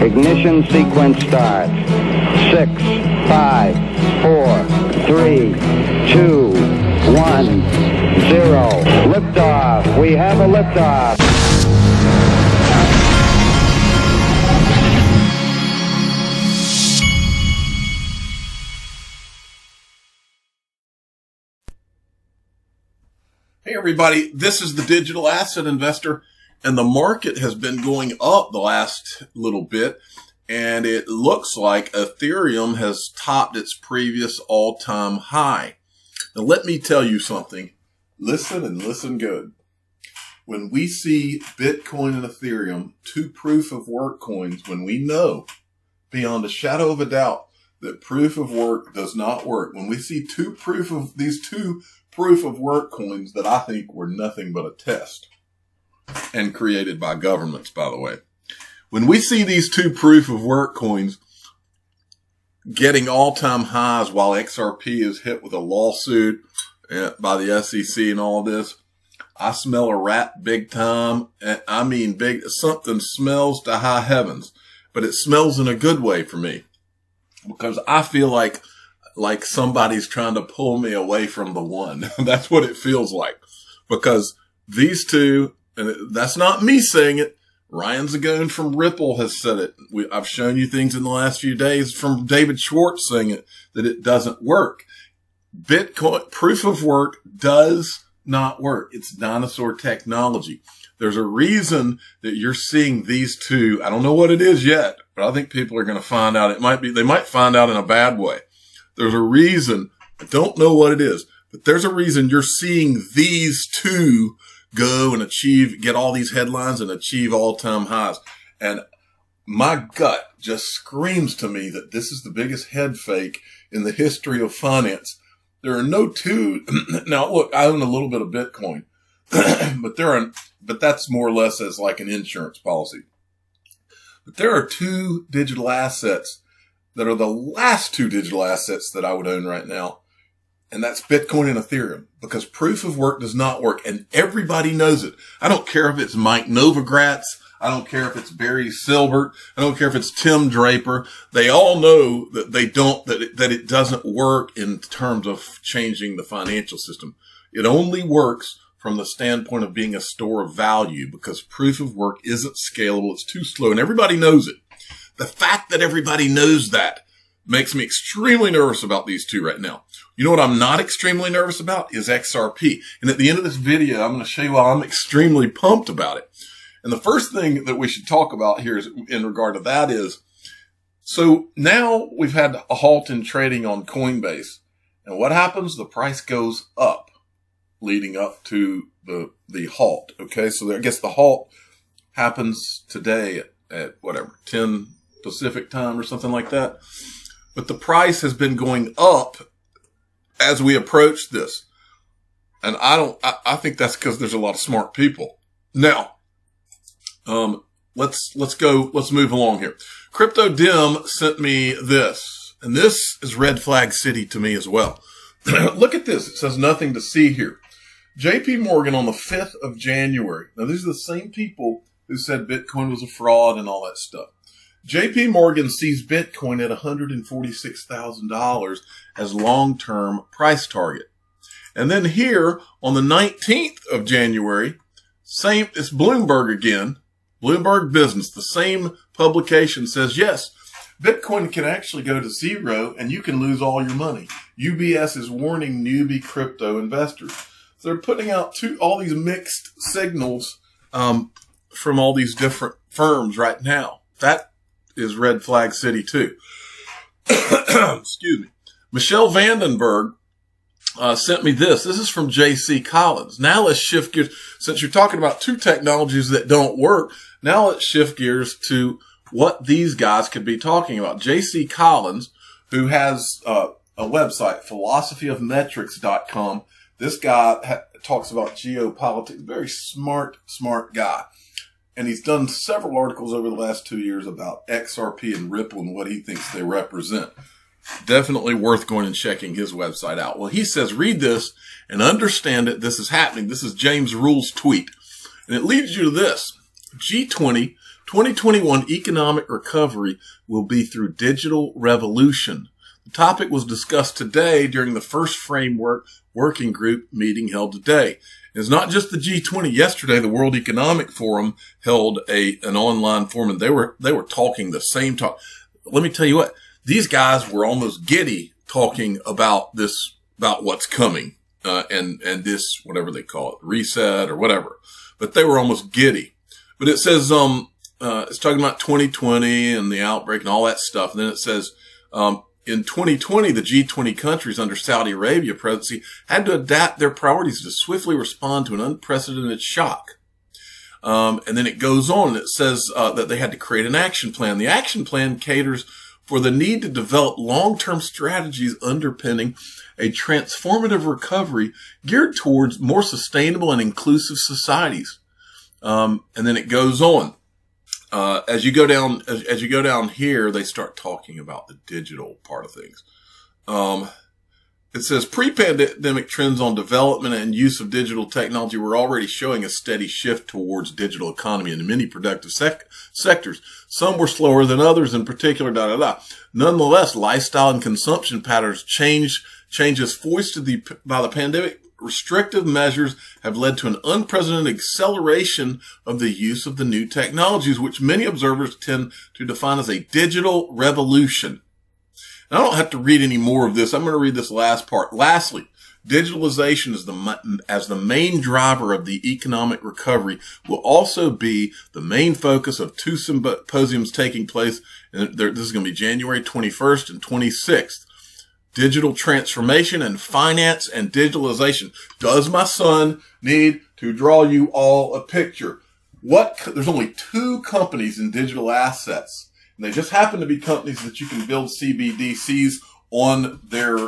Ignition sequence starts. 6, 5, 4, 3, 2, 1, 0. Liftoff. We have a liftoff. Hey everybody, this is the Digital Asset Investor, and the market has been going up the last little bit, and it looks like Ethereum has topped its previous all-time high. Now let me tell you something. Listen and listen good. When we see Bitcoin and Ethereum, two proof-of-work coins, when we know beyond a shadow of a doubt that proof of work does not work, when we see these two proof of work coins that I think were nothing but a test and created by governments, by the way. When we see these two proof of work coins getting all-time highs while XRP is hit with a lawsuit by the SEC and all this, I smell a rat big time. And I mean big, something smells to high heavens, but it smells in a good way for me because I feel like somebody's trying to pull me away from the one. That's what it feels like. Because these two, and that's not me saying it, Ryan Zagone from Ripple has said it. I've shown you things in the last few days from David Schwartz saying it, that it doesn't work. Bitcoin, proof of work does not work. It's dinosaur technology. There's a reason that you're seeing these two. I don't know what it is yet, but I think people are going to find out. They might find out in a bad way. There's a reason, I don't know what it is, but there's a reason you're seeing these two go and get all these headlines and achieve all-time highs. And my gut just screams to me that this is the biggest head fake in the history of finance. There are no two. Now, look, I own a little bit of Bitcoin, but that's more or less as like an insurance policy. But there are two digital assets that are the last two digital assets that I would own right now. And that's Bitcoin and Ethereum, because proof of work does not work. And everybody knows it. I don't care if it's Mike Novogratz. I don't care if it's Barry Silbert. I don't care if it's Tim Draper. They all know that that it doesn't work in terms of changing the financial system. It only works from the standpoint of being a store of value, because proof of work isn't scalable. It's too slow, and everybody knows it. The fact that everybody knows that makes me extremely nervous about these two right now. You know what I'm not extremely nervous about is XRP. And at the end of this video, I'm going to show you why I'm extremely pumped about it. And the first thing that we should talk about here is in regard to that is, so now we've had a halt in trading on Coinbase. And what happens? The price goes up leading up to the halt. Okay. So I guess the halt happens today at whatever, 10 Pacific time or something like that. But the price has been going up as we approach this. And I think that's because there's a lot of smart people. Now, let's move along here. Crypto Dim sent me this, and this is red flag city to me as well. Look at this. It says nothing to see here. JP Morgan on the 5th of January. Now, these are the same people who said Bitcoin was a fraud and all that stuff. JP Morgan sees Bitcoin at $146,000 as long-term price target. And then here on the 19th of January, it's Bloomberg again, Bloomberg Business, the same publication says, yes, Bitcoin can actually go to zero and you can lose all your money. UBS is warning newbie crypto investors. So they're putting out all these mixed signals from all these different firms right now. That is red flag city too. Excuse me. Michelle Vandenberg sent me this. This is from J.C. Collins. Now let's shift gears. Since you're talking about two technologies that don't work, now let's shift gears to what these guys could be talking about. J.C. Collins, who has a website, philosophyofmetrics.com. This guy talks about geopolitics. Very smart guy. And he's done several articles over the last 2 years about XRP and Ripple and what he thinks they represent. Definitely worth going and checking his website out. Well, he says, read this and understand that this is happening. This is James Rule's tweet. And it leads you to this. G20 2021 economic recovery will be through digital revolution. The topic was discussed today during the first framework working group meeting held today. It's not just the G20. Yesterday, the World Economic Forum held an online forum, and they were talking the same talk. Let me tell you what, these guys were almost giddy talking about what's coming, and this, whatever they call it, reset or whatever. But they were almost giddy. But it says, it's talking about 2020 and the outbreak and all that stuff. And then it says, in 2020, the G20 countries under Saudi Arabia presidency had to adapt their priorities to swiftly respond to an unprecedented shock. And then it goes on and it says that they had to create an action plan. The action plan caters for the need to develop long-term strategies underpinning a transformative recovery geared towards more sustainable and inclusive societies. And then it goes on. As you go down here, they start talking about the digital part of things. It says pre-pandemic trends on development and use of digital technology were already showing a steady shift towards digital economy in many productive sectors. Some were slower than others, in particular, Nonetheless, lifestyle and consumption patterns changes foisted by the pandemic. Restrictive measures have led to an unprecedented acceleration of the use of the new technologies, which many observers tend to define as a digital revolution. And I don't have to read any more of this. I'm going to read this last part. Lastly, digitalization as the main driver of the economic recovery will also be the main focus of two symposiums taking place. And this is going to be January 21st and 26th. Digital transformation and finance and digitalization. Does my son need to draw you all a picture? There's only 2 companies in digital assets, and they just happen to be companies that you can build CBDCs on their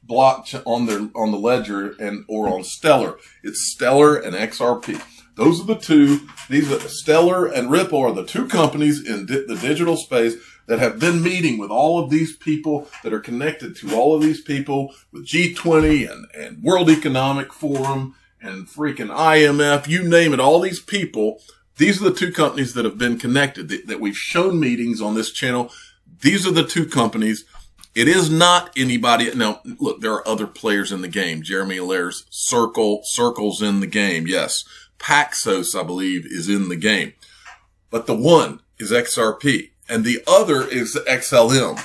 on the ledger or on Stellar. It's Stellar and XRP. Those are the 2. These are Stellar and Ripple are the 2 companies in the digital space that have been meeting with all of these people that are connected to all of these people with G20 and World Economic Forum and freaking IMF, you name it, all these people. These are the 2 companies that have been connected that we've shown meetings on this channel. These are the 2 companies. It is not anybody. Now, look, there are other players in the game. Jeremy Allaire's Circle's in the game. Yes. Paxos, I believe, is in the game. But the one is XRP. And the other is XLM.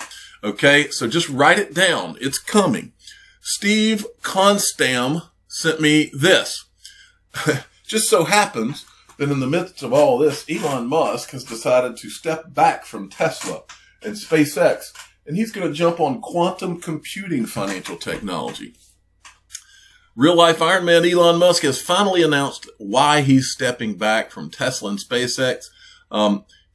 Okay, so just write it down. It's coming. Steve Constam sent me this. Just so happens that in the midst of all this, Elon Musk has decided to step back from Tesla and SpaceX, and he's going to jump on quantum computing financial technology. Real life Iron Man Elon Musk has finally announced why he's stepping back from Tesla and SpaceX.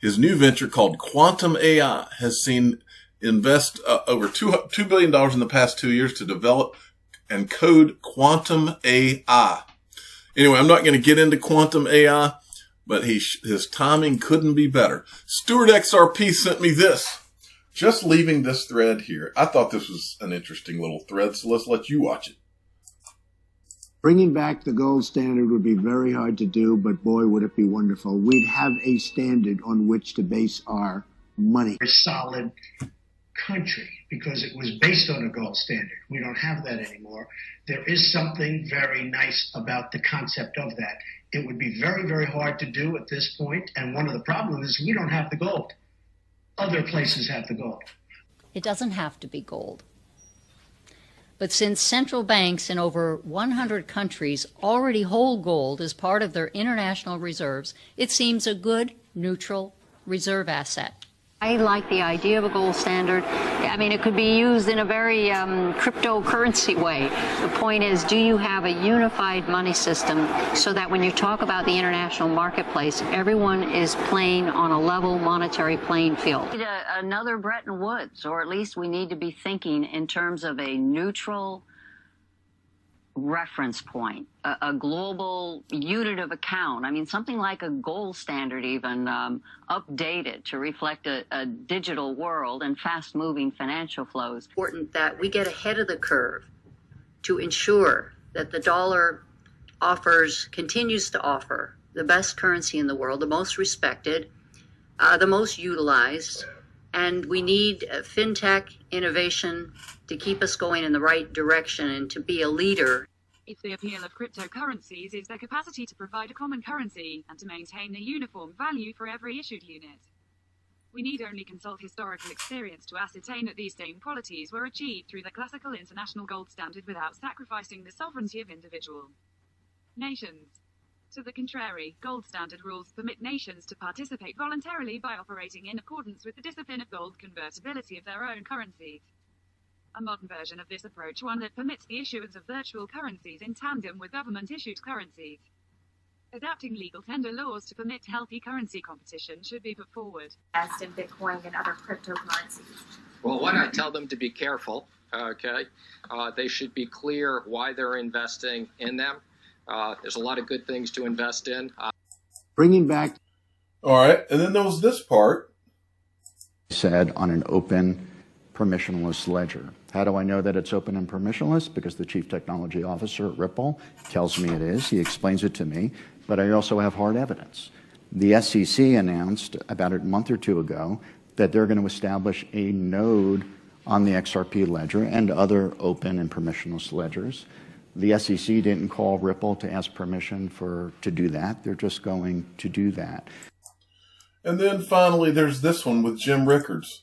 His new venture called Quantum AI has seen invest over $2 billion in the past 2 years to develop and code quantum AI. Anyway, I'm not going to get into quantum AI, but his timing couldn't be better. Stuart XRP sent me this. Just leaving this thread here. I thought this was an interesting little thread, so let's let you watch it. Bringing back the gold standard would be very hard to do, but boy, would it be wonderful. We'd have a standard on which to base our money. A solid country, because it was based on a gold standard. We don't have that anymore. There is something very nice about the concept of that. It would be very, very hard to do at this point, and one of the problems is we don't have the gold. Other places have the gold. It doesn't have to be gold. But since central banks in over 100 countries already hold gold as part of their international reserves, it seems a good, neutral reserve asset. I like the idea of a gold standard. I mean, it could be used in a very cryptocurrency way. The point is, do you have a unified money system so that when you talk about the international marketplace, everyone is playing on a level monetary playing field? Another Bretton Woods, or at least we need to be thinking in terms of a neutral reference point, a global unit of account. I mean, something like a gold standard even, updated to reflect a digital world and fast-moving financial flows. Important that we get ahead of the curve to ensure that the dollar continues to offer the best currency in the world, the most respected, the most utilized, and we need fintech innovation to keep us going in the right direction and to be a leader. If the appeal of cryptocurrencies is their capacity to provide a common currency and to maintain a uniform value for every issued unit, we need only consult historical experience to ascertain that these same qualities were achieved through the classical international gold standard without sacrificing the sovereignty of individual nations. To the contrary, gold standard rules permit nations to participate voluntarily by operating in accordance with the discipline of gold convertibility of their own currencies. A modern version of this approach, one that permits the issuance of virtual currencies in tandem with government-issued currencies. Adapting legal tender laws to permit healthy currency competition should be put forward. Invest in Bitcoin and other cryptocurrencies. Well, one, I tell them to be careful, okay? They should be clear why they're investing in them. There's a lot of good things to invest in. Bringing back. All right. And then there was this part. Said on an open, permissionless ledger. How do I know that it's open and permissionless? Because the chief technology officer at Ripple tells me it is. He explains it to me. But I also have hard evidence. The SEC announced about a month or two ago that they're going to establish a node on the XRP ledger and other open and permissionless ledgers. The SEC didn't call Ripple to ask permission to do that. They're just going to do that. And then finally, there's this one with Jim Rickards.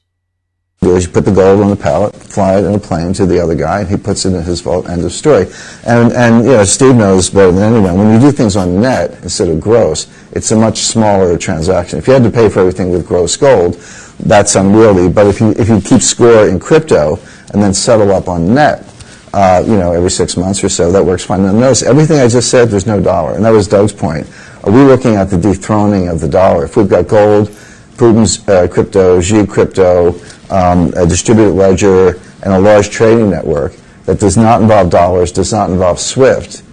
You put the gold on the pallet, fly it in a plane to the other guy, and he puts it in his vault, end of story. And you know, Steve knows better than anyone, when you do things on net instead of gross, it's a much smaller transaction. If you had to pay for everything with gross gold, that's unwieldy. But if you keep score in crypto and then settle up on net, you know, every 6 months or so, that works fine. Now notice, everything I just said, there's no dollar. And that was Doug's point. Are we looking at the dethroning of the dollar? If we've got gold, Putin's crypto, Xi crypto, a distributed ledger, and a large trading network that does not involve dollars, does not involve SWIFT,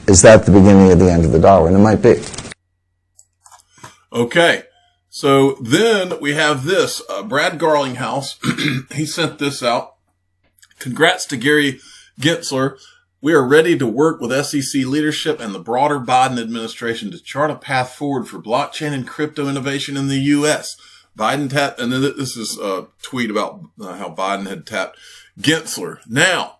is that the beginning of the end of the dollar? And it might be. Okay. So then we have this. Brad Garlinghouse, he sent this out. Congrats to Gary Gensler. We are ready to work with SEC leadership and the broader Biden administration to chart a path forward for blockchain and crypto innovation in the U.S. Biden tapped, and then this is a tweet about how Biden had tapped Gensler. Now,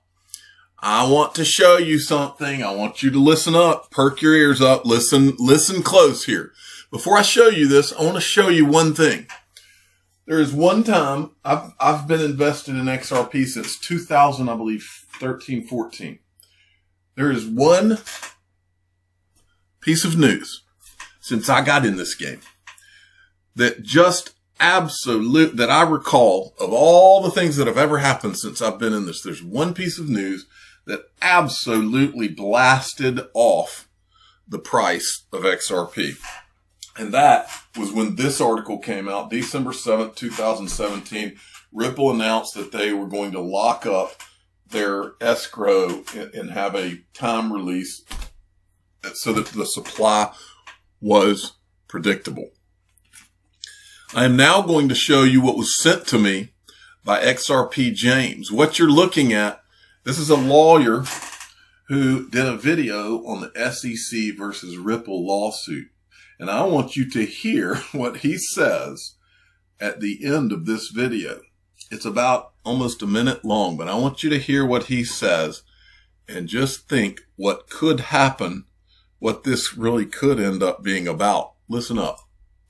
I want to show you something. I want you to listen up, perk your ears up, listen close here. Before I show you this, I want to show you one thing. There is one time I've been invested in XRP since 2000, I believe, 13, 14. There is one piece of news since I got in this game that just that I recall of all the things that have ever happened since I've been in this. There's one piece of news that absolutely blasted off the price of XRP. And that was when this article came out, December 7th, 2017. Ripple announced that they were going to lock up their escrow and have a time release so that the supply was predictable. I am now going to show you what was sent to me by XRP James. What you're looking at, this is a lawyer who did a video on the SEC versus Ripple lawsuit. And I want you to hear what he says at the end of this video. It's about almost a minute long, but I want you to hear what he says and just think what could happen, what this really could end up being about. Listen up.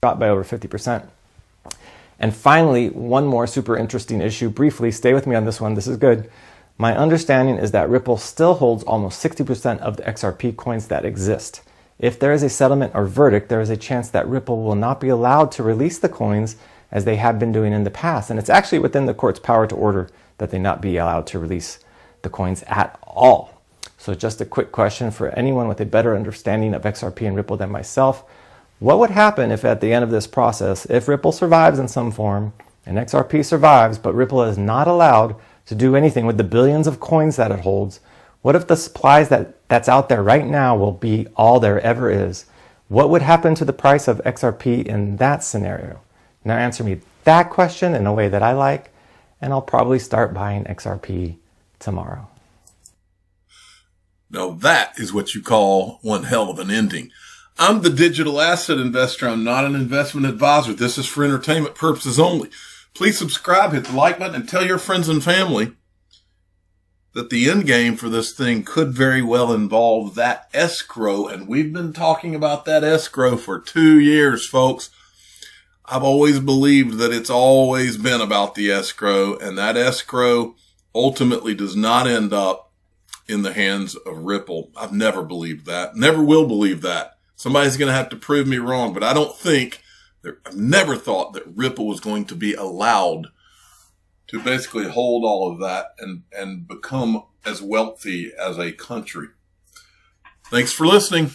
Dropped by over 50%. And finally, one more super interesting issue. Briefly, stay with me on this one. This is good. My understanding is that Ripple still holds almost 60% of the XRP coins that exist. If there is a settlement or verdict, there is a chance that Ripple will not be allowed to release the coins as they have been doing in the past. And it's actually within the court's power to order that they not be allowed to release the coins at all. So just a quick question for anyone with a better understanding of XRP and Ripple than myself. What would happen if at the end of this process, if Ripple survives in some form and XRP survives, but Ripple is not allowed to do anything with the billions of coins that it holds? What if the supplies that's out there right now will be all there ever is? What would happen to the price of XRP in that scenario? Now answer me that question in a way that I like, and I'll probably start buying XRP tomorrow. Now that is what you call one hell of an ending. I'm the digital asset investor. I'm not an investment advisor. This is for entertainment purposes only. Please subscribe, hit the like button, and tell your friends and family that the end game for this thing could very well involve that escrow. And we've been talking about that escrow for 2 years, folks. I've always believed that it's always been about the escrow, and that escrow ultimately does not end up in the hands of Ripple. I've never believed that. Never will believe that. Somebody's going to have to prove me wrong, but I don't think, I've never thought that Ripple was going to be allowed to basically hold all of that and become as wealthy as a country. Thanks for listening.